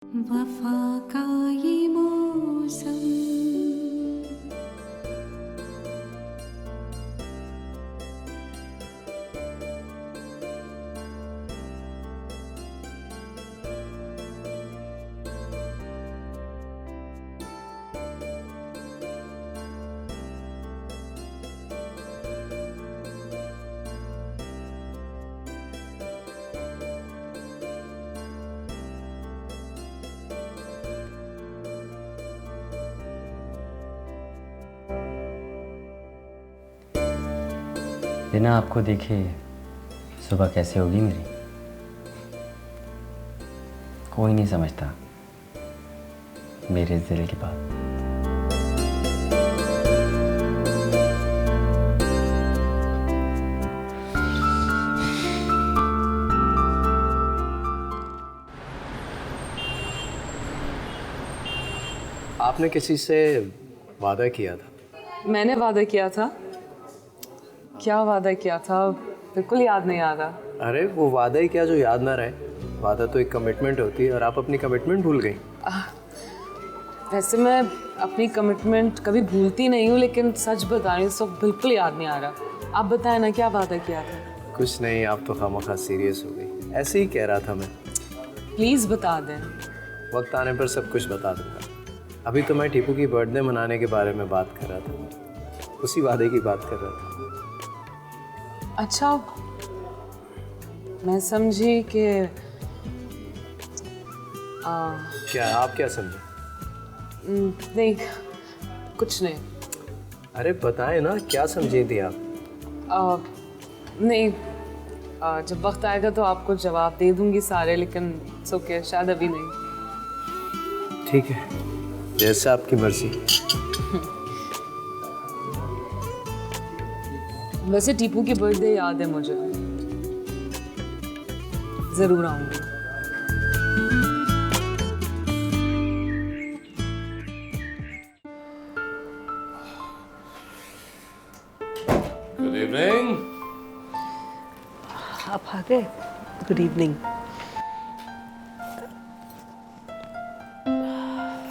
वफा का ये मौसम। बिना आपको देखे सुबह कैसे होगी मेरी, कोई नहीं समझता मेरे दिल की बात। आपने किसी से वादा किया था? मैंने वादा किया था? क्या वादा किया था? बिल्कुल याद नहीं आ रहा। अरे वो वादा ही क्या जो याद ना रहे। वादा तो एक कमिटमेंट होती है और आप अपनी कमिटमेंट भूल गई। वैसे मैं अपनी कमिटमेंट कभी भूलती नहीं हूँ, लेकिन सच बता रही हूँ तो बिल्कुल याद नहीं आ रहा। आप बताएं ना, क्या वादा किया था? कुछ नहीं, आप तो खामखा सीरियस हो गई। ऐसे ही कह रहा था मैं। प्लीज़ बता दें। वक्त आने पर सब कुछ बता दूंगा। अभी तो मैं टीपू की बर्थडे मनाने के बारे में बात कर रहा था, उसी वादे की बात कर रहा था। अच्छा, मैं समझी कि क्या आप क्या समझे? नहीं, कुछ नहीं। अरे बताएं ना, क्या समझी थी आप? नहीं, जब वक्त आएगा तो आपको जवाब दे दूंगी सारे, लेकिन ओके, शायद अभी नहीं। ठीक है, जैसा आपकी मर्जी। वैसे टीपू की बर्थडे याद है मुझे, जरूर आऊंगी। Good evening. आप आ गए? Good evening.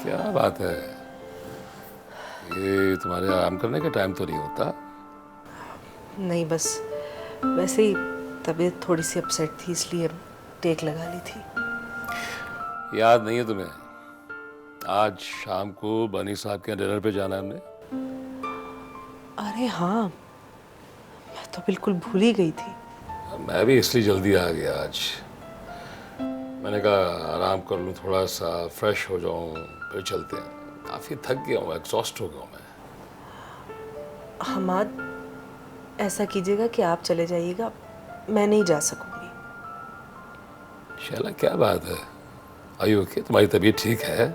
क्या बात है, ये तुम्हारे आराम करने का टाइम तो नहीं होता? नहीं, बस वैसे ही तबीयत थोड़ी सी अपसेट थी, इसलिए टेक लगा ली थी। याद नहीं है तुम्हें, आज शाम को बनी साहब के डिनर पे जाना है हमने। अरे हाँ, मैं तो बिल्कुल भूल ही गई थी। मैं भी इसलिए जल्दी आ गया आज। मैंने कहा आराम कर लूँ, थोड़ा सा फ्रेश हो जाऊँ, फिर चलते हैं। काफ़ी थक गया हूँ, एग्जॉस्ट हो गया हूँ मैं। हमाद, ऐसा कीजिएगा कि आप चले जाइएगा, मैं नहीं जा सकूंगी। शैला क्या बात है, आयु ओके? तुम्हारी तबीयत ठीक है?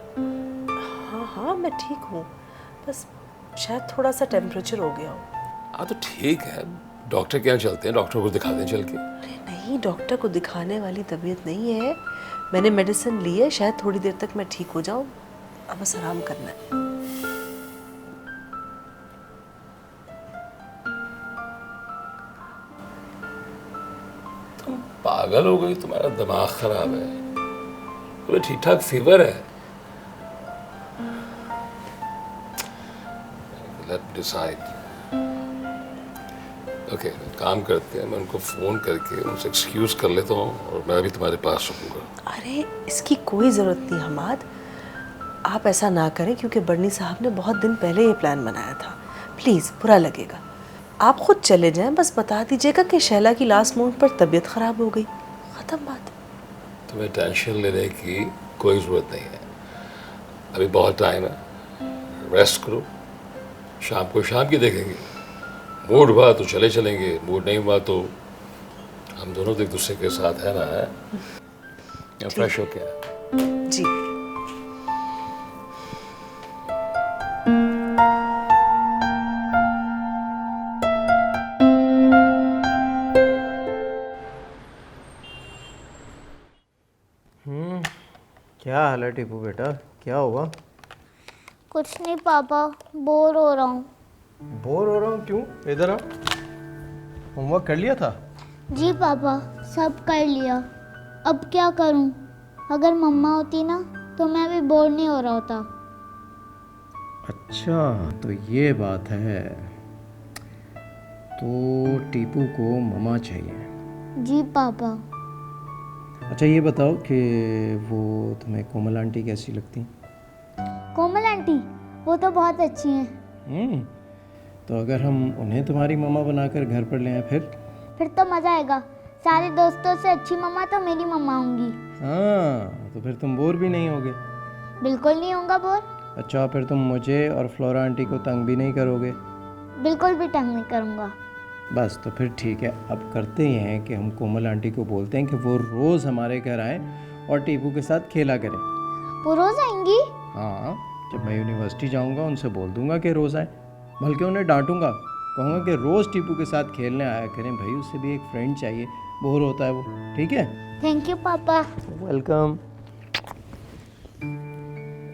हाँ हाँ, मैं ठीक हूँ, बस शायद थोड़ा सा टेम्परेचर हो गया हो। हाँ तो ठीक है, डॉक्टर के यहाँ चलते हैं, डॉक्टर को दिखा दें चल के। अरे नहीं, डॉक्टर को दिखाने वाली तबीयत नहीं है। मैंने मेडिसिन ली है, शायद थोड़ी देर तक मैं ठीक हो जाऊँ। अब बस आराम करना है। पागल हो गई, तुम्हारा दिमाग खराब है। तुम्हें ठीक ठाक फीवर है। Late decide. ओके, काम करते हैं, मैं उनको फोन करके उनसे एक्सक्यूज कर लेता हूँ और मैं भी तुम्हारे पास रुकूंगा। अरे इसकी कोई ज़रूरत नहीं हमाद, आप ऐसा ना करें, क्योंकि बर्नी साहब ने बहुत दिन पहले ये प्लान बनाया था। प्लीज़, बुरा लगेगा। आप खुद चले जाएं, बस बता दीजिएगा कि शैला की लास्ट मोमेंट पर तबीयत ख़राब हो गई, ख़त्म बात। तुम्हें टेंशन लेने की कोई ज़रूरत नहीं है, अभी बहुत टाइम है, रेस्ट करो। शाम को शाम की देखेंगे, मूड हुआ तो चले चलेंगे, मूड नहीं हुआ तो हम दोनों तो एक दूसरे के साथ है ना, है? फ्रेश हो क्या? जी। क्या हाल है टीपू बेटा, क्या हुआ? कुछ नहीं पापा, बोर हो रहा हूँ। बोर हो रहा हूँ? क्यों? इधर आ। होमवर्क कर लिया था? जी पापा, सब कर लिया। अब क्या करूँ? अगर मम्मा होती ना तो मैं भी बोर नहीं हो रहा होता। अच्छा तो ये बात है। तो टीपू को ममा चाहिए। जी पापा। अच्छा ये बताओ कि वो तुम्हें कोमल आंटी कैसी लगती? कोमल आंटी वो तो बहुत अच्छी हैं। तो अगर हम उन्हें तुम्हारी ममा बनाकर घर पर ले आए फिर तो मज़ा आएगा। सारे दोस्तों से अच्छी मम्मा तो मेरी मम्मा होंगी। हाँ तो फिर तुम बोर भी नहीं होगे। बिल्कुल नहीं होगा बोर। अच्छा फिर तुम मुझे और फ्लोरा आंटी को तंग भी नहीं करोगे? बिल्कुल भी तंग नहीं करूँगा। बस तो फिर ठीक है। अब करते ही हैं कि हम कोमल आंटी को बोलते हैं कि वो रोज़ हमारे घर आए और टीपू के साथ खेला करें। वो रोज़ आएंगी? हाँ जब मैं यूनिवर्सिटी जाऊंगा उनसे बोल दूंगा कि रोज़ आए। बल्कि उन्हें डांटूंगा, कहूँगा कि रोज़ टीपू के साथ खेलने आया करें भाई, उससे भी एक फ्रेंड चाहिए, बोर होता है वो। ठीक है? थैंक यू पापा। वेलकम।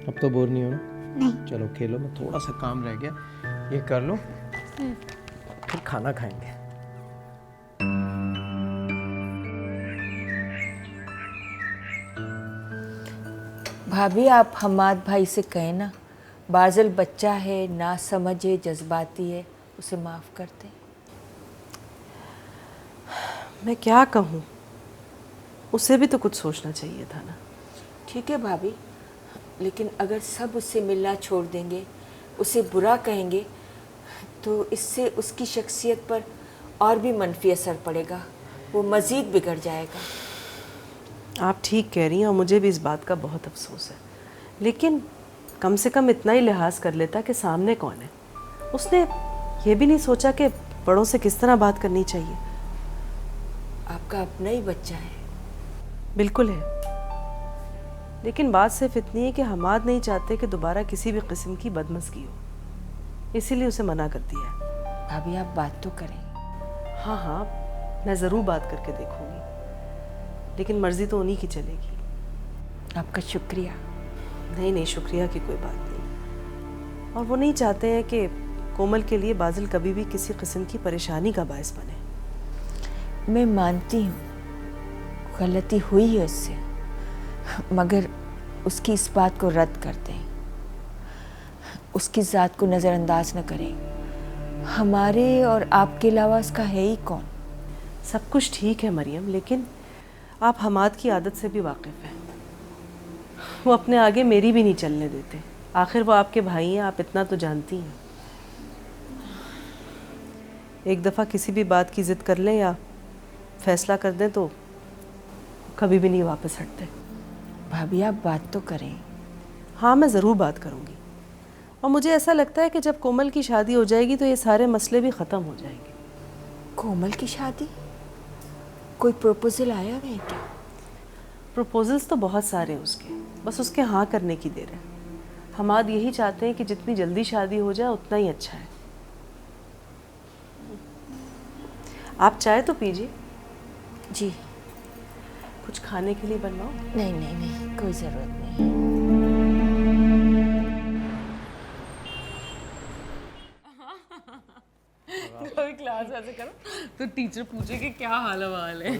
अब तो बोर नहीं हो ना? नहीं। चलो खेलो, मैं थोड़ा सा काम रह गया ये कर लो, फिर खाना खाएंगे। भाभी आप हमाद भाई से कहें ना, बाज़ल बच्चा है, ना समझे, जज्बाती है, उसे माफ़ करते। मैं क्या कहूँ, उसे भी तो कुछ सोचना चाहिए था ना। ठीक है भाभी, लेकिन अगर सब उससे मिलना छोड़ देंगे, उसे बुरा कहेंगे, तो इससे उसकी शख्सियत पर और भी मनफी असर पड़ेगा, वो मज़ीद बिगड़ जाएगा। आप ठीक कह रही हैं और मुझे भी इस बात का बहुत अफसोस है, लेकिन कम से कम इतना ही लिहाज कर लेता कि सामने कौन है। उसने ये भी नहीं सोचा कि बड़ों से किस तरह बात करनी चाहिए। आपका अपना ही बच्चा है। बिल्कुल है, लेकिन बात सिर्फ इतनी है कि हमाद नहीं चाहते कि दोबारा किसी भी किस्म की बदमज़गी हो, इसीलिए उसे मना कर दिया है। भाभी आप बात तो करें। हाँ हाँ, मैं ज़रूर बात करके देखूंगी, लेकिन मर्ज़ी तो उन्हीं की चलेगी। आपका शुक्रिया। नहीं नहीं, शुक्रिया की कोई बात नहीं। और वो नहीं चाहते हैं कि कोमल के लिए बाज़िल कभी भी किसी किस्म की परेशानी का बायस बने। मैं मानती हूँ गलती हुई है उससे, मगर उसकी इस बात को रद्द कर दें, उसकी ज़ात को नज़रअंदाज न करें। हमारे और आपके अलावा उसका है ही कौन? सब कुछ ठीक है मरियम, लेकिन आप हमाद की आदत से भी वाकिफ़ हैं। वो अपने आगे मेरी भी नहीं चलने देते। आखिर वो आपके भाई हैं, आप इतना तो जानती हैं। एक दफ़ा किसी भी बात की ज़िद कर लें या फैसला कर दें तो कभी भी नहीं वापस हटते। भाभी आप बात तो करें। हाँ मैं ज़रूर बात करूँगी, और मुझे ऐसा लगता है कि जब कोमल की शादी हो जाएगी तो ये सारे मसले भी ख़त्म हो जाएंगे। कोमल की शादी? कोई प्रपोजल आया है क्या? प्रपोजल्स तो बहुत सारे हैं उसके, बस उसके हाँ करने की देर है। हमाद यही चाहते हैं कि जितनी जल्दी शादी हो जाए उतना ही अच्छा है। आप चाय तो पीजिए। जी। कुछ खाने के लिए बनवाओ? नहीं नहीं नहीं, कोई ज़रूरत नहीं। कभी क्लास ऐसे करो तो टीचर पूछे कि क्या हाल हवाल है।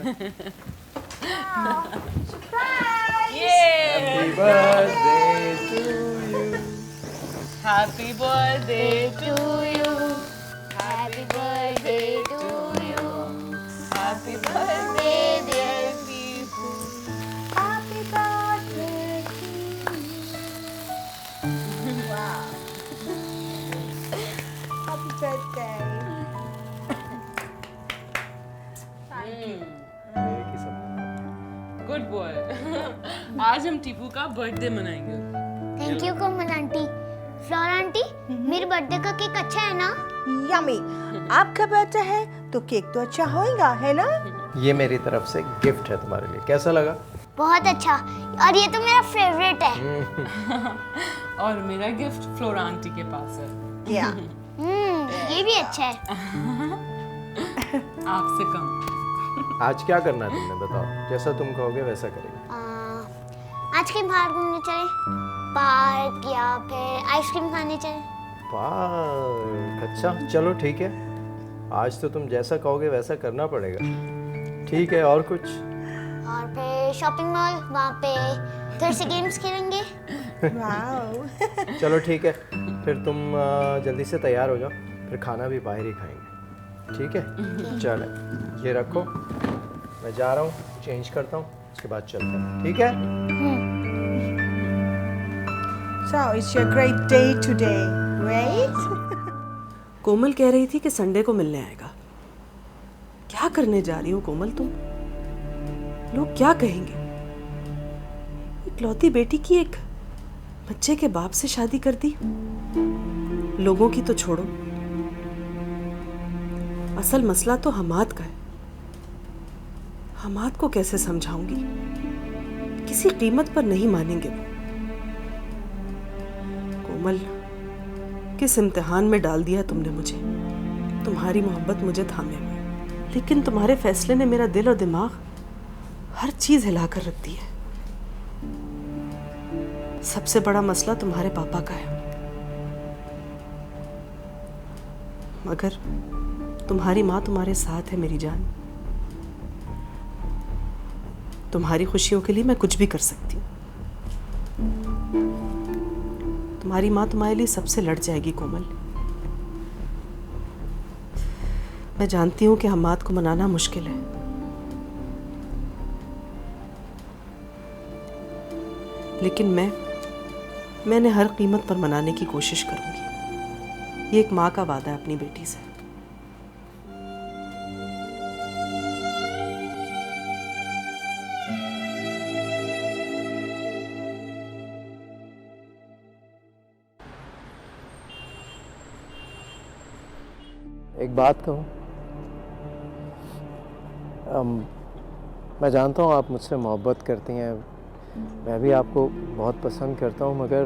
Happy birthday to you. Happy birthday to you, happy birthday to you, happy birthday dear Pipu. Happy birthday to you. वाह, हैप्पी बर्थडे। एक ही सब। Good boy. आज हम टीपू का बर्थडे मनाएंगे। Thank you Komal aunty. Flora aunty, मेरे बर्थडे का केक अच्छा है ना? यम्मी। आपका बर्थडे है तो केक तो अच्छा होएगा, है ना? ये मेरी तरफ से गिफ्ट है तुम्हारे लिए, कैसा लगा? बहुत अच्छा, और ये तो मेरा फेवरेट है। और मेरा गिफ्ट फ्लोरा आंटी के पास है। या ये भी अच्छा है। आपसे कम। आज क्या करना है तुमने बताओ, जैसा तुम कहोगे वैसा करेंगे। आज कहीं बाहर घूमने चले, पार्क या फिर आइसक्रीम खाने चले। पार्क? अच्छा चलो ठीक है, आज तो तुम जैसा कहोगे वैसा करना पड़ेगा। ठीक है, और कुछ? और फिर शॉपिंग मॉल, वहाँ पे थोड़े से गेम्स खेलेंगे। वाओ। चलो ठीक है, फिर तुम जल्दी से तैयार हो जाओ, फिर खाना भी बाहर ही खाएंगे, ठीक है? चलो ये रखो, मैं जा रहा हूँ, चेंज करता हूँ, उसके बाद चलते हैं, ठीक है? So it's your great day today, right? कोमल कह रही थी कि संडे को मिलने आएगा। क्या करने जा रही हो कोमल तुम? लोग क्या कहेंगे? इकलौती बेटी की एक बच्चे के बाप से शादी कर दी। लोगों की तो छोड़ो, असल मसला तो हमाद का है। हमाद को कैसे समझाऊंगी? किसी कीमत पर नहीं मानेंगे वो। कोमल, किस इम्तिहान में डाल दिया तुमने मुझे। तुम्हारी मोहब्बत मुझे थामे हुए, लेकिन तुम्हारे फैसले ने मेरा दिल और दिमाग, हर चीज हिला कर रख दी है। सबसे बड़ा मसला तुम्हारे पापा का है, मगर तुम्हारी माँ तुम्हारे साथ है मेरी जान। तुम्हारी खुशियों के लिए मैं कुछ भी कर सकती हूँ। तुम्हारी माँ तुम्हारे लिए सबसे लड़ जाएगी कोमल। मैं जानती हूँ कि हमाद को मनाना मुश्किल है, लेकिन मैंने हर कीमत पर मनाने की कोशिश करूंगी। ये एक माँ का वादा है अपनी बेटी से। एक बात कहूँ, मैं जानता हूँ आप मुझसे मोहब्बत करती हैं, मैं भी आपको बहुत पसंद करता हूँ, मगर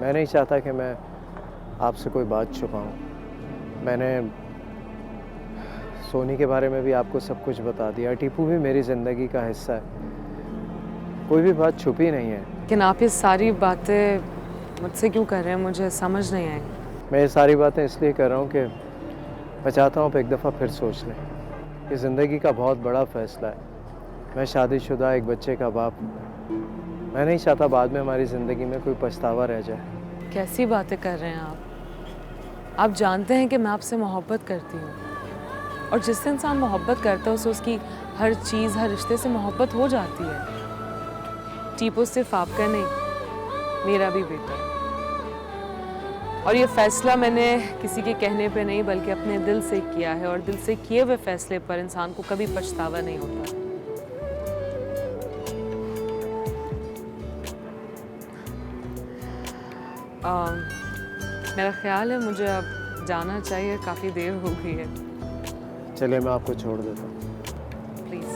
मैं नहीं चाहता कि मैं आपसे कोई बात छुपाऊँ। मैंने सोनी के बारे में भी आपको सब कुछ बता दिया। टीपू भी मेरी ज़िंदगी का हिस्सा है, कोई भी बात छुपी नहीं है। लेकिन आप ये सारी बातें मुझसे क्यों कर रहे हैं, मुझे समझ नहीं आई। मैं ये सारी बातें इसलिए कर रहा हूँ कि मैं चाहता हूँ आप एक दफ़ा फिर सोच लें। ये ज़िंदगी का बहुत बड़ा फ़ैसला है। मैं शादीशुदा एक बच्चे का बाप, मैं नहीं चाहता बाद में हमारी ज़िंदगी में कोई पछतावा रह जाए। कैसी बातें कर रहे हैं आप? आप जानते हैं कि मैं आपसे मोहब्बत करती हूँ, और जिससे इंसान मोहब्बत करता है उसे उसकी हर चीज़, हर रिश्ते से मोहब्बत हो जाती है। टीपू सिर्फ आपका नहीं, मेरा भी बेटा है। और ये फैसला मैंने किसी के कहने पे नहीं बल्कि अपने दिल से किया है, और दिल से किए हुए फैसले पर इंसान को कभी पछतावा नहीं होता। मेरा ख्याल है मुझे अब जाना चाहिए, काफ़ी देर हो गई है। चलिए मैं आपको छोड़ देता हूँ। प्लीज़।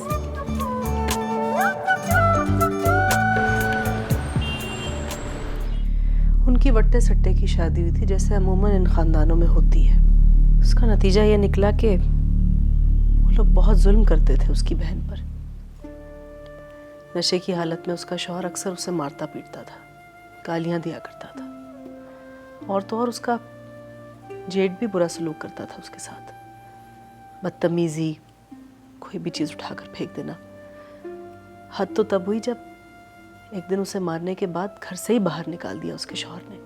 उनकी वट्टे सट्टे की शादी हुई थी, जैसे अमूमन इन खानदानों में होती है। उसका नतीजा ये निकला कि वो लोग बहुत जुल्म करते थे उसकी बहन पर। नशे की हालत में उसका शौहर अक्सर उसे मारता पीटता था, गालियां दिया करता था, और तो और उसका जेठ भी बुरा सलूक करता था उसके साथ। बदतमीजी, कोई भी चीज़ उठाकर फेंक देना। हद तो तब हुई जब एक दिन उसे मारने के बाद घर से ही बाहर निकाल दिया उसके शौहर ने।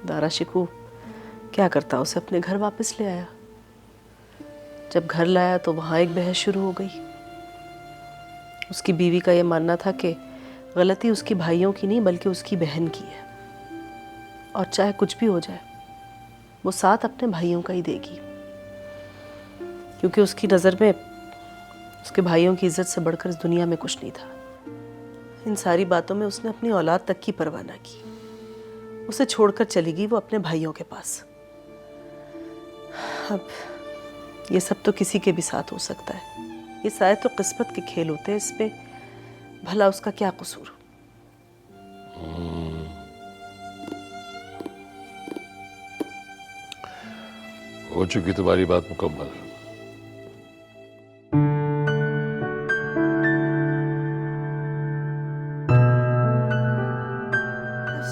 दारा शिकू क्या करता, उसे अपने घर वापस ले आया। जब घर लाया तो वहाँ एक बहस शुरू हो गई। उसकी बीवी का ये मानना था कि गलती उसकी भाइयों की नहीं बल्कि उसकी बहन की है, और चाहे कुछ भी हो जाए वो साथ अपने भाइयों का ही देगी, क्योंकि उसकी नज़र में उसके भाइयों की इज्जत से बढ़कर इस दुनिया में कुछ नहीं था। इन सारी बातों में उसने अपनी औलाद तक की परवाह न की। उसे छोड़कर चली गई वो अपने भाइयों के पास। अब ये सब तो किसी के भी साथ हो सकता है, ये शायद तो किस्मत के खेल होते हैं, इसमें भला उसका क्या कसूर। हो चुकी तुम्हारी बात मुकम्मल।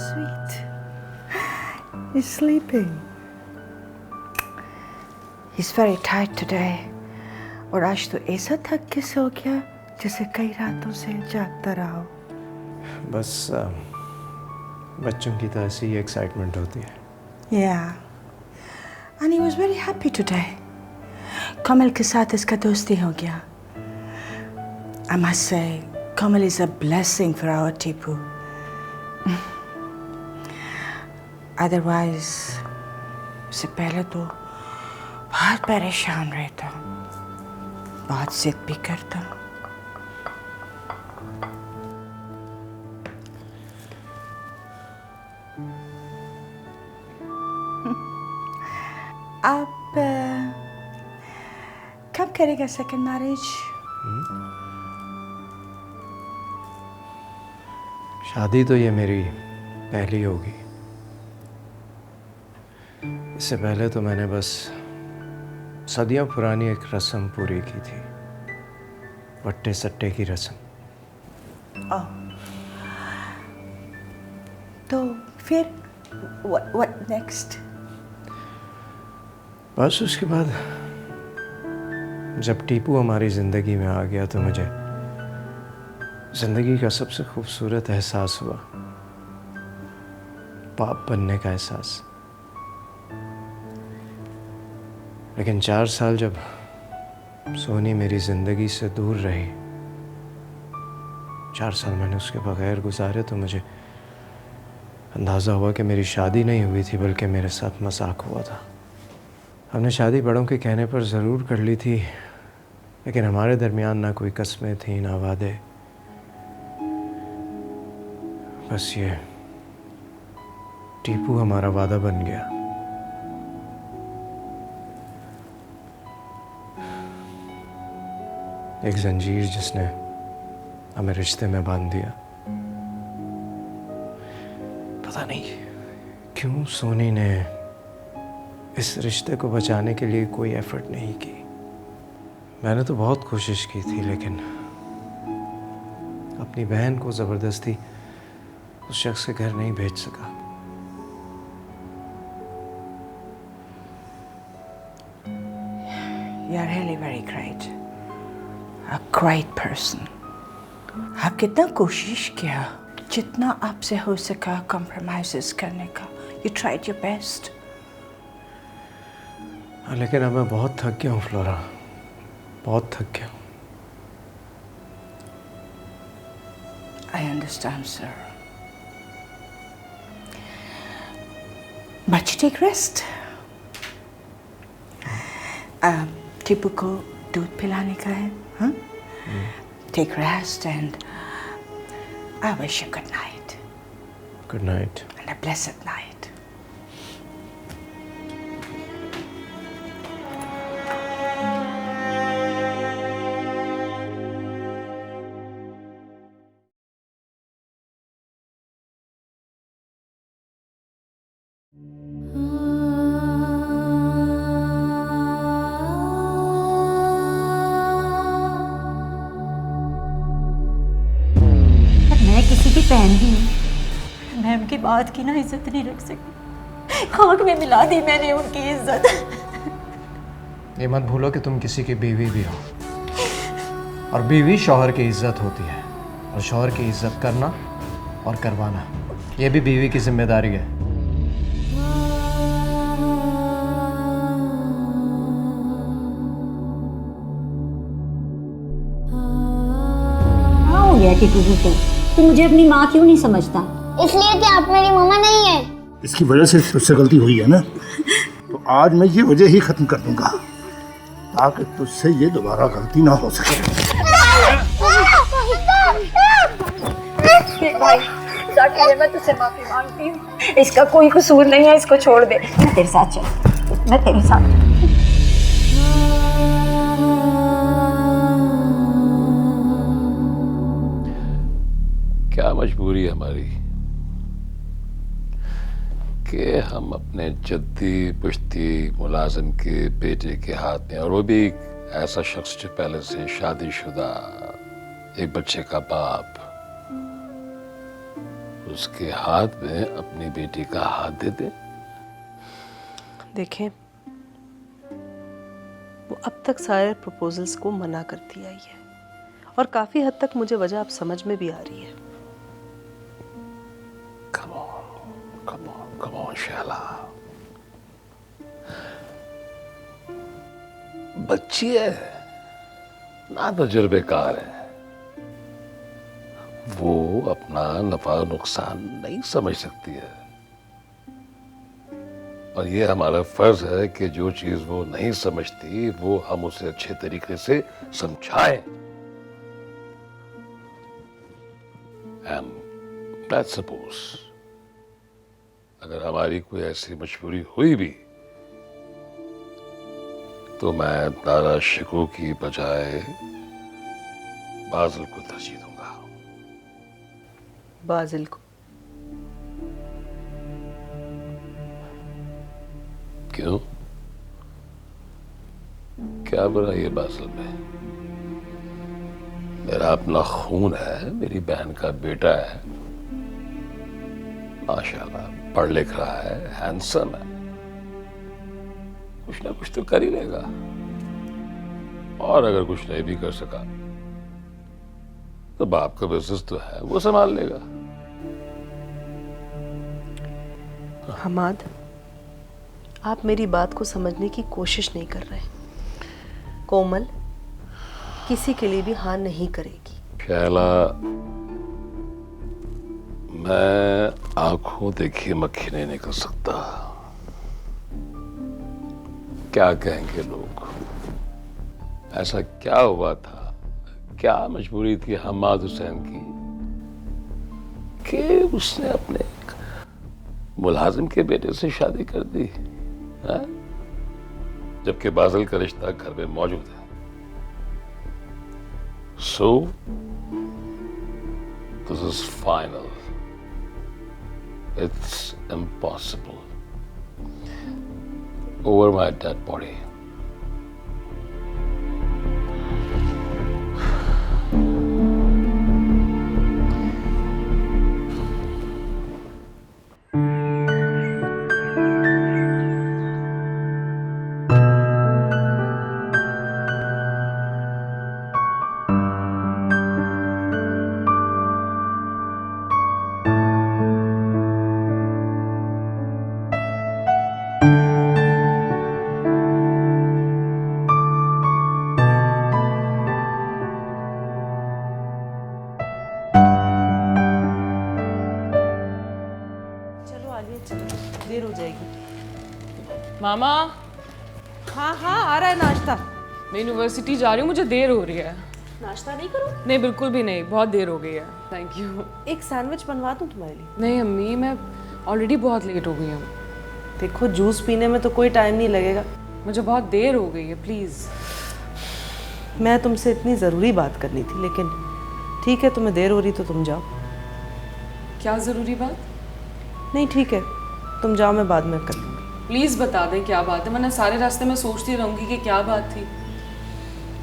Sweet. He's sleeping. He's very tired today. और आज तो ऐसा थक के सो गया जैसे कई रातों से जागता रहा हो। बस बच्चों की तो ऐसी ही एक्साइटमेंट होती है। Yeah, and he was very happy today. कमल के साथ इसका दोस्ती हो गया। I must say, Kamal is a blessing for our Tipu. Otherwise, उससे पहले तो बहुत परेशान रहता, बहुत जिद भी करता। आप कब करेगा सेकंड मैरिज? शादी तो ये मेरी पहली होगी। इससे पहले तो मैंने बस सदियों पुरानी एक रस्म पूरी की थी, वट्टे सट्टे की रस्म। ओह, तो फिर what next? बस उसके बाद जब टीपू हमारी ज़िंदगी में आ गया तो मुझे ज़िंदगी का सबसे खूबसूरत एहसास हुआ, बाप बनने का एहसास। लेकिन 4 साल जब सोनी मेरी ज़िंदगी से दूर रही, 4 साल मैंने उसके बगैर गुजारे, तो मुझे अंदाज़ा हुआ कि मेरी शादी नहीं हुई थी बल्कि मेरे साथ मजाक हुआ था। हमने शादी बड़ों के कहने पर ज़रूर कर ली थी, लेकिन हमारे दरमियान ना कोई कस्में थी ना वादे। बस ये टीपू हमारा वादा बन गया। एक जंजीर जिसने हमें रिश्ते में बांध दिया। पता नहीं क्यों सोनी ने इस रिश्ते को बचाने के लिए कोई एफर्ट नहीं की। मैंने तो बहुत कोशिश की थी, लेकिन अपनी बहन को ज़बरदस्ती उस शख्स के घर नहीं भेज सका। You are really very great. A great person. आप कितना कोशिश किया, जितना आपसे हो सका कॉम्प्रोमाइज़ करने का। You tried your best. लेकिन अब मैं बहुत थक गया हूँ फ्लोरा, बहुत थक गया हूँ। I understand, sir. But you take rest. Tipu को दूध पिलाने का है, हाँ? Take rest and I wish you good night. Good night. And a blessed night. मैं किसी की बहन ही हूँ। मैं उनकी बात की ना इज्जत नहीं रख सकती। खाक में मिला दी मैंने उनकी इज्जत। ये मत भूलो कि तुम किसी की बीवी भी हो, और बीवी शौहर की इज्जत होती है, और शौहर की इज्जत करना और करवाना ये भी बीवी की जिम्मेदारी है। हाँ हो गया टीपू को, तू मुझे अपनी माँ क्यों नहीं समझता? इसलिए कि आप मेरी मम्मा नहीं है। इसकी वजह से तुझसे गलती हुई है ना, तो आज मैं ये वजह ही खत्म कर दूंगा ताकि तुझसे ये दोबारा गलती ना हो सके। भाई मैं तुझसे माफी मांगती हूँ, इसका कोई कसूर नहीं है, इसको छोड़ दे। मैं तेरे साथ चल, मैं तेरे साथ। क्या मजबूरी है हमारी कि हम अपने जद्दी पुश्ती मुलाजिम के बेटे के हाथ में, और वो भी ऐसा शख्स जो पहले से शादीशुदा, एक बच्चे का बाप, उसके हाथ में अपनी बेटी का हाथ दे दे। देखें, वो अब तक सारे प्रपोजल्स को मना करती आई है और काफ़ी हद तक मुझे वजह अब समझ में भी आ रही है। Come on, Shaila. बच्ची है ना, तजुर्बेकार है, वो अपना नफा नुकसान नहीं समझ सकती है और ये हमारा फर्ज है कि जो चीज वो नहीं समझती वो हम उसे अच्छे तरीके से समझाएं। एंड लेट्स सपोज अगर हमारी कोई ऐसी मजबूरी हुई भी तो मैं दारा शिको की बजाय बाजिल को तरजीह दूंगा। बाजिल को? क्यों? क्या बुरा ये बाजिल में? मेरा अपना खून है, मेरी बहन का बेटा है, माशाल्लाह पढ़ लिख रहा है, हैंडसम है, कुछ ना कुछ तो कर ही लेगा। और अगर कुछ नहीं भी कर सका तो बाप का बिजनेस तो है, वो संभाल लेगा। हमाद, आप मेरी बात को समझने की कोशिश नहीं कर रहे। कोमल किसी के लिए भी हाँ नहीं करेगी। शैला, मैं आंखों देखी मक्खी नहीं निकल सकता। क्या कहेंगे लोग? ऐसा क्या हुआ था, क्या मजबूरी थी हमाद हुसैन की कि उसने अपने मुलाजिम के बेटे से शादी कर दी है? जबकि बाजिल का रिश्ता घर में मौजूद है। So this is final. It's impossible. Over my dead body. देर हो जाएगी। मामा। हाँ हाँ, आ रहा है नाश्ता। मैं यूनिवर्सिटी जा रही हूँ, मुझे देर हो रही है। नाश्ता नहीं करो? नहीं, बिल्कुल भी नहीं, बहुत देर हो गई है। Thank you. एक सैंडविच बनवा दूँ तुम्हारे लिए? नहीं अम्मी, मैं ऑलरेडी बहुत लेट हो गई हूँ। देखो, जूस पीने में तो कोई टाइम नहीं लगेगा। मुझे बहुत देर हो गई है, प्लीज़। मैं तुमसे इतनी ज़रूरी बात करनी थी, लेकिन ठीक है, तुम्हें देर हो रही तो तुम जाओ। क्या ज़रूरी बात? नहीं ठीक है, तुम जाओ, मैं बाद में कर लूँगी। प्लीज़ बता दें क्या बात है, वरना सारे रास्ते में सोचती रहूँगी कि क्या बात थी।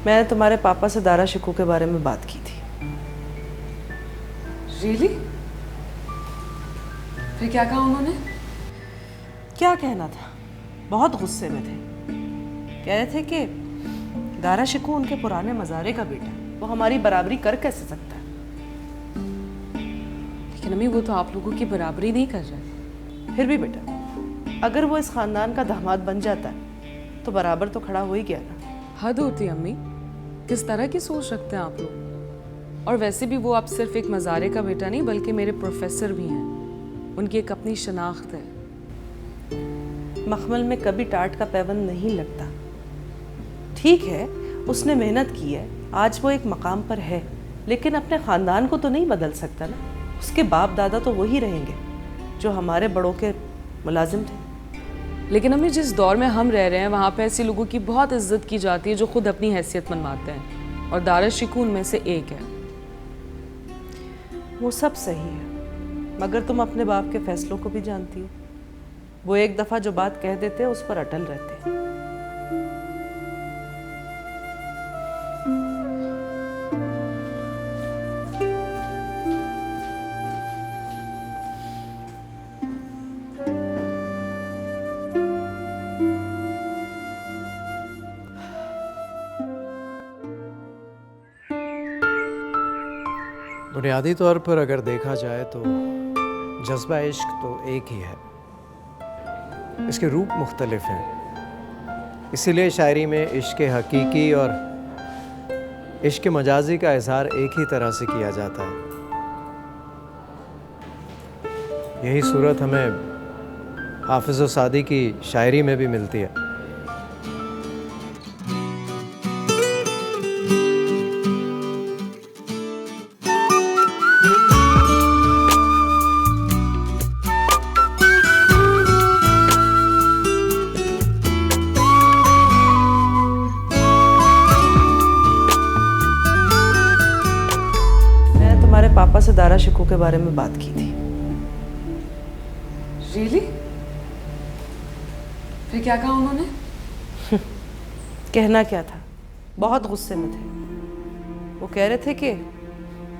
मैंने तुम्हारे पापा से दारा शिकू के बारे में बात की थी। रियली? फिर क्या कहा उन्होंने? क्या कहना था, बहुत गुस्से में थे। कह रहे थे कि दारा शिकू उनके पुराने मज़ारे का बेटा है, वो हमारी बराबरी कर कैसे सकता है। लेकिन अम्मी, वो तो आप लोगों की बराबरी नहीं कर रहे। फिर भी बेटा, अगर वो इस खानदान का दामाद बन जाता है तो बराबर तो खड़ा हो ही गया ना। हद होती है अम्मी, किस तरह की सोच रखते हैं आप लोग। और वैसे भी वो आप सिर्फ एक मज़ारे का बेटा नहीं, बल्कि मेरे प्रोफेसर भी हैं। उनकी एक अपनी शनाख्त है। मखमल में कभी टाट का पैबंद नहीं लगता। ठीक है, उसने मेहनत की है, आज वो एक मकाम पर है, लेकिन अपने ख़ानदान को तो नहीं बदल सकता ना। उसके बाप दादा तो वही रहेंगे जो हमारे बड़ों के मुलाजिम थे। लेकिन अम्मी, जिस दौर में हम रह रहे हैं वहाँ पे ऐसे लोगों की बहुत इज्जत की जाती है जो खुद अपनी हैसियत मनवाते हैं, और दारा शिकू उनमें से एक है। वो सब सही है, मगर तुम अपने बाप के फैसलों को भी जानती हो। वो एक दफ़ा जो बात कह देते हैं उस पर अटल रहते हैं। बुनियादी तौर पर अगर देखा जाए तो जज्बा इश्क तो एक ही है, इसके रूप मुख्तलिफ हैं। इसीलिए शायरी में इश्क हकीकी और इश्क मजाजी का इजहार एक ही तरह से किया जाता है। यही सूरत हमें हाफिज़ सादी की शायरी में भी मिलती है। तुम्हारे पापा से दारा शिकू के बारे में बात की थी। Really? फिर क्या कहा उन्होंने? कहना क्या था, बहुत गुस्से में थे। वो कह रहे थे कि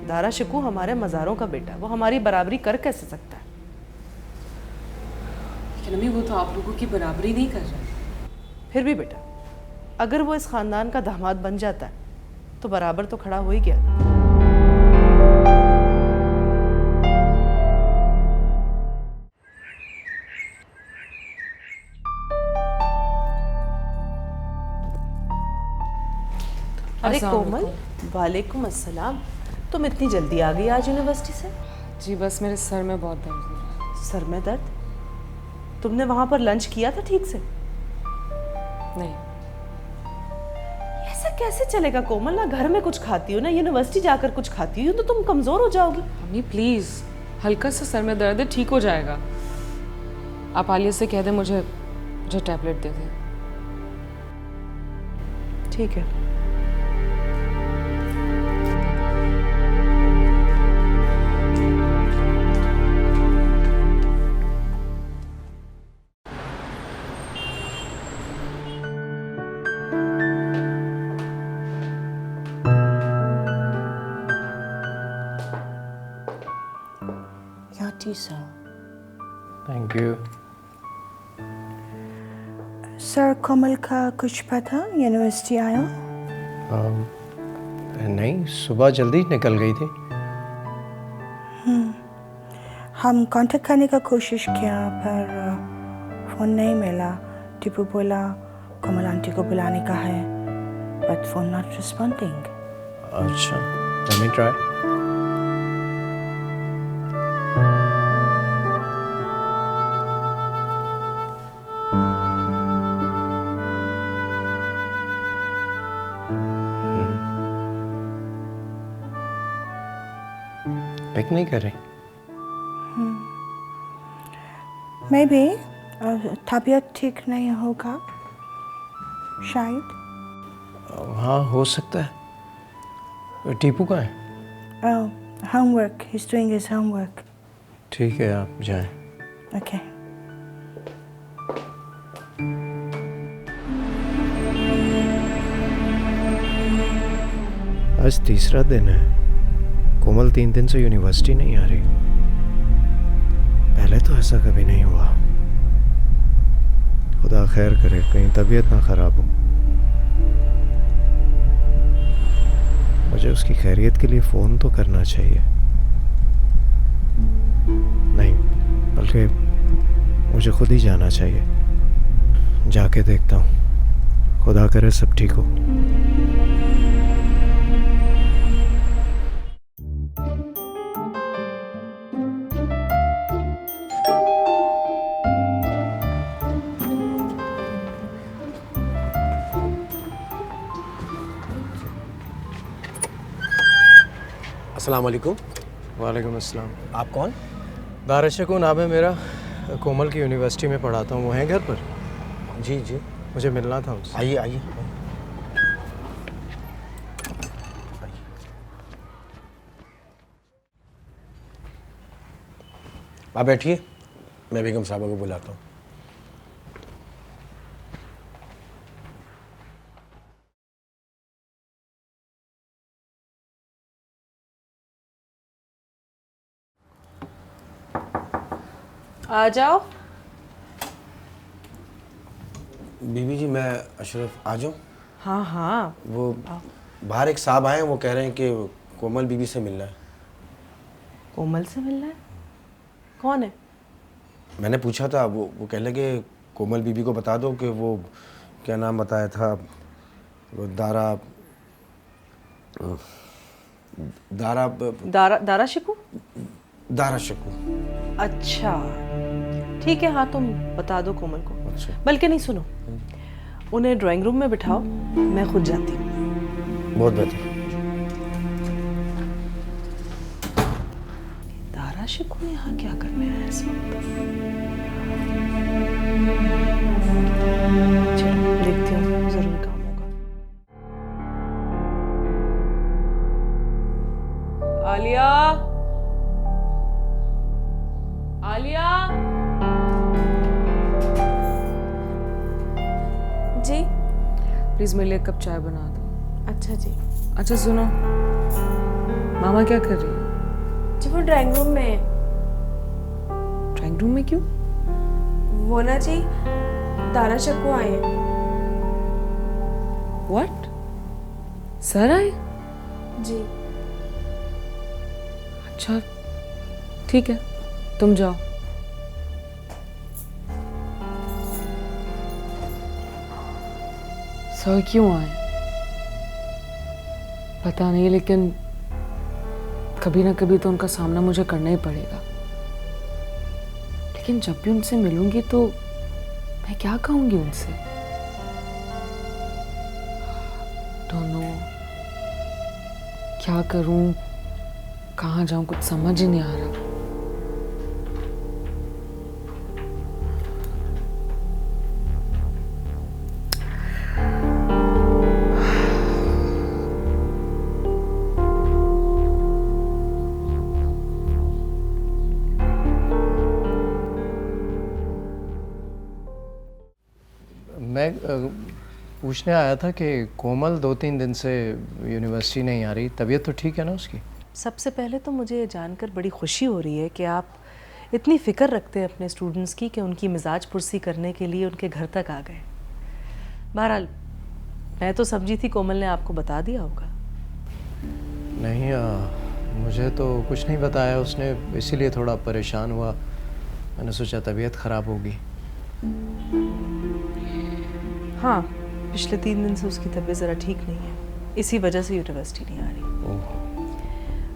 दारा शिकू हमारे मज़ारों का बेटा, वो हमारी बराबरी कर कैसे सकता है। लेकिन अम्मी वो तो आप लोगों की बराबरी नहीं कर रहा। फिर भी बेटा, अगर वो इस खानदान का दामाद बन जाता है तो बराबर तो खड़ा हो ही गया ना। अरे कोमल, वालेकुम अस्सलाम। तुम इतनी जल्दी आ गई आज यूनिवर्सिटी से? जी बस मेरे सर में बहुत दर्द हो रहा है। सर में दर्द? तुमने वहां पर लंच किया था ठीक से? नहीं। ऐसा कैसे चलेगा कोमल? ना घर में कुछ खाती हो, ना यूनिवर्सिटी जाकर कुछ खाती हो, तो तुम कमजोर हो जाओगी। मम्मी प्लीज, हल्का सा सर में दर्द है, ठीक हो जाएगा। आप आलिया से कह दें मुझे टैबलेट दे दें। ठीक है। Thank you. सर कोमल का कुछ पता यूनिवर्सिटी आया? नहीं, सुबह जल्दी निकल गई थी। हम कांटेक्ट करने का कोशिश किया पर फ़ोन नहीं मिला। टीपू बोला कोमल आंटी को बुलाने का है, बट फोन नॉट रिस्पॉन्डिंग। अच्छा, लेट मी ट्राई। पिक नहीं कर रही। मे बी तबीयत ठीक नहीं होगा शायद। हाँ, हो सकता है। टीपू कहाँ है? Homework, he is doing his homework. ठीक है, आप जाएं। ओके। आज तीसरा दिन है, कोमल 3 दिन से यूनिवर्सिटी नहीं आ रही। पहले तो ऐसा कभी नहीं हुआ। खुदा खैर करे, कहीं तबीयत ना खराब हो। मुझे उसकी खैरियत के लिए फ़ोन तो करना चाहिए। नहीं, बल्कि मुझे खुद ही जाना चाहिए। जाके देखता हूँ, खुदा करे सब ठीक हो। अस्सलाम वालेकुम। वालेकुम अस्सलाम। आप कौन? दारा शिकू नाम है मेरा, कोमल की यूनिवर्सिटी में पढ़ाता हूँ। वो हैं घर पर? जी जी, मुझे मिलना था उनसे। आइए आइए। आप बैठिए, मैं बेगम साहबा को बुलाता हूँ। आ जाओ। बीबी जी, मैं अशरफ आ जाऊँ? हाँ हाँ, वो बाहर एक साहब आए हैं, वो कह रहे हैं कि कोमल बीबी से मिलना है। कोमल से मिलना है? कौन है? मैंने पूछा था, वो कह लगे कोमल बीबी को बता दो कि वो क्या नाम बताया था, वो दारा शिकू? दारा शिकू। अच्छा ठीक है, हाँ तुम बता दो कोमल को। अच्छा। बल्कि नहीं, सुनो, उन्हें ड्राइंग रूम में बिठाओ, मैं खुद जाती हूँ। बहुत बेहतर। दारा शिकू यहाँ क्या करने आया इस वक्त? चलो देखती हूँ, जरूर काम होगा। आलिया, आलिया। जी प्लीज मेरे लिए एक कप चाय बना दो। अच्छा जी। अच्छा सुनो, मामा क्या कर रही है? जी वो ड्राइंग रूम में है। ड्राइंग रूम में क्यों? वो ना जी, दारा शिकू आए हैं। व्हाट? सर आए? जी। अच्छा ठीक है, तुम जाओ। सर क्यों आए पता नहीं, लेकिन कभी ना कभी तो उनका सामना मुझे करना ही पड़ेगा। लेकिन जब भी उनसे मिलूंगी तो मैं क्या कहूंगी उनसे? डोंट नो, क्या करूं, कहाँ जाऊं, कुछ समझ ही नहीं आ रहा। मैं पूछने आया था कि कोमल 2-3 दिन से यूनिवर्सिटी नहीं आ रही, तबीयत तो ठीक है ना उसकी? सबसे पहले तो मुझे ये जानकर बड़ी खुशी हो रही है कि आप इतनी फ़िक्र रखते हैं अपने स्टूडेंट्स की कि उनकी मिजाज पुरसी करने के लिए उनके घर तक आ गए। बहरहाल मैं तो समझी थी कोमल ने आपको बता दिया होगा। नहीं, मुझे तो कुछ नहीं बताया उसने, इसीलिए थोड़ा परेशान हुआ। मैंने सोचा तबीयत ख़राब होगी। हाँ, पिछले 3 दिन से उसकी तबीयत ज़रा ठीक नहीं है, इसी वजह से यूनिवर्सिटी नहीं आ रही।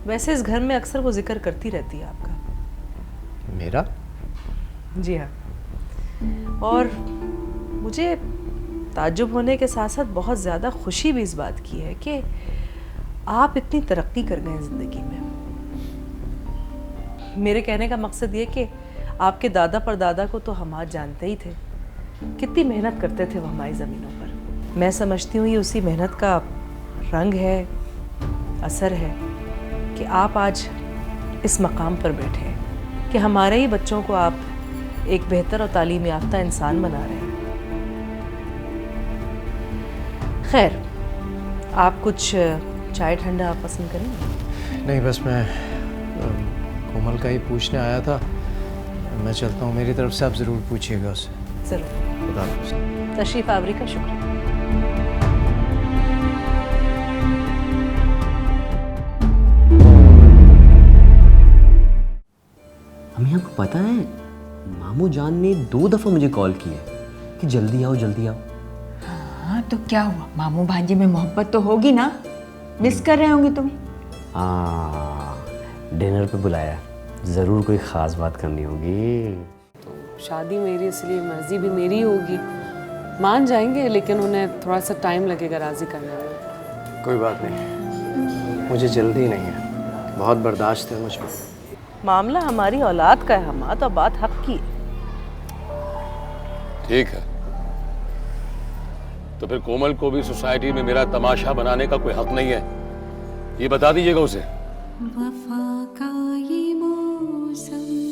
वैसे इस घर में अक्सर वो जिक्र करती रहती है आपका। मेरा? जी हाँ, और मुझे ताज्जुब होने के साथ साथ बहुत ज़्यादा खुशी भी इस बात की है कि आप इतनी तरक्की कर गए ज़िंदगी में। मेरे कहने का मकसद ये कि आपके दादा परदादा को तो हम आज जानते ही थे, कितनी मेहनत करते थे वो हमारी ज़मीनों पर। मैं समझती हूँ ये उसी मेहनत का रंग है, असर है कि आप आज इस मकाम पर बैठे हैं कि हमारे ही बच्चों को आप एक बेहतर और तालीम याफ्ता इंसान बना रहे हैं। खैर, आप कुछ चाय ठंडा आप पसंद करेंगे? नहीं, बस मैं कोमल का ही पूछने आया था। मैं चलता हूँ, मेरी तरफ से आप ज़रूर पूछिएगा उससे। ज़रूर। खुदा हाफ़िज़। तशरीफ़ आवरी का शुक्रिया। हमें आपको पता है, मामू जान ने 2 दफ़ा मुझे कॉल किया कि जल्दी आओ जल्दी आओ। हाँ तो क्या हुआ, मामू भांजी में मोहब्बत तो होगी ना, मिस कर रहे होंगे तुम। हाँ, डिनर पे बुलाया, ज़रूर कोई ख़ास बात करनी होगी। शादी मेरी, इसलिए मर्जी भी मेरी होगी। मान जाएंगे, लेकिन उन्हें थोड़ा सा टाइम लगेगा राज़ी करने में। कोई बात नहीं, मुझे जल्दी नहीं है, बहुत बर्दाश्त है मुझ पर। मामला हमारी औलाद का है हमाद, और बात हक की। ठीक है, तो फिर कोमल को भी सोसाइटी में मेरा तमाशा बनाने का कोई हक नहीं है, ये बता दीजिएगा उसे। वफा का ये मौसम